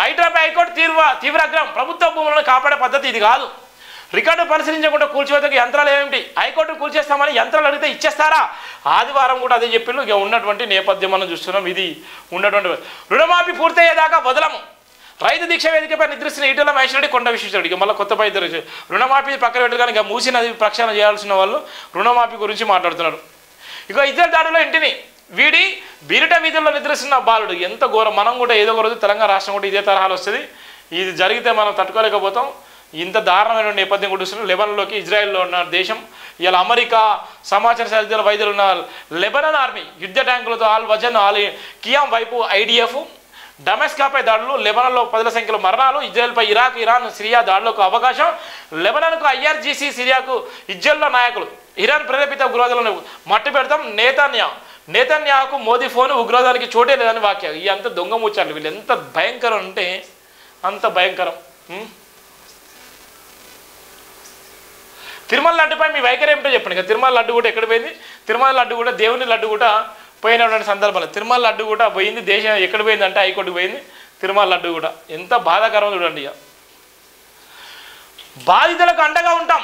High court తీవ్రాగ్రహం, ప్రభుత్వ భూములను కాపాడే పద్ధతి ఇది కాదు. రికార్డు పరిశీలించకుండా కూల్చివేతకు యంత్రాలు ఏమిటి? హైకోర్టు కూల్చేస్తామని యంత్రాలు అడిగితే ఇచ్చేస్తారా? ఆదివారం కూడా అదే చెప్పిండు. ఇక ఉన్నటువంటి నేపథ్యం మనం చూస్తున్నాం. ఇది ఉన్నటువంటి రుణమాఫీ పూర్తయ్యేదాకా వదలము. రైతు దీక్ష వేదికపై నిద్రిస్తున్న ఈటెల మహేష్ రెడ్డి, కొండ విశ్వేశ్వరరెడ్డి. ఇక మళ్ళీ కొత్త ఇద్దరు రుణమాఫీ పక్కన పెట్టు కానీ ఇక మూసి నది ప్రక్షాళన చేయాల్సిన వాళ్ళు రుణమాఫీ గురించి మాట్లాడుతున్నారు. ఇక ఇద్దరు దాడిలో ఇంటిని వీడి బీరిట వీధుల్లో నిద్రిస్తున్న బాలుడు. ఎంత ఘోరం. మనం కూడా ఏదో ఒక రోజు తెలంగాణ రాష్ట్రం కూడా ఇదే తరహాలు వస్తుంది. ఇది జరిగితే మనం తట్టుకోలేకపోతాం. ఇంత దారుణమైన నేపథ్యం కూడా లెబనాన్లోకి ఇజ్రాయెల్లో ఉన్న దేశం ఇలా అమెరికా సమాచార శాఖ వైద్యులు ఉన్న లెబనాన్ ఆర్మీ యుద్ధ ట్యాంకులతో ఆల్ వజన్ ఆల్ కియాం వైపు ఐడిఎఫ్ డమెస్కాపై దాడులు, లెబనాన్లో 10ల సంఖ్యలో మరణాలు, ఇజ్రాయెల్పై ఇరాక్, ఇరాన్, సిరియా దాడులకు అవకాశం, లెబనాన్కు ఐఆర్జీసీ, సిరియాకు ఇజ్రాయెల్లో నాయకులు, ఇరాన్ ప్రేరేపిత ఉగ్రవాదులను మట్టి పెడతాం, నేతన్యాహుకు మోదీ ఫోన్, ఉగ్రవాదానికి చోటే లేదని వాక్యం. ఈ అంత దొంగ ముచ్చాలి. వీళ్ళు ఎంత భయంకరం అంటే అంత భయంకరం. తిరుమల లడ్డుపై మీ వైఖరి ఏమిటో చెప్పండి. ఇక తిరుమల లడ్డు కూడా ఎక్కడ పోయింది? తిరుమల లడ్డు కూడా దేవుని లడ్డు కూడా పోయినటువంటి సందర్భాలు. తిరుమల లడ్డు కూడా పోయింది. దేశం ఎక్కడ పోయింది అంటే హైకోర్టుకు పోయింది. తిరుమల లడ్డు కూడా ఎంత బాధాకరం చూడండి. ఇక బాధితులకు అండగా ఉంటాం.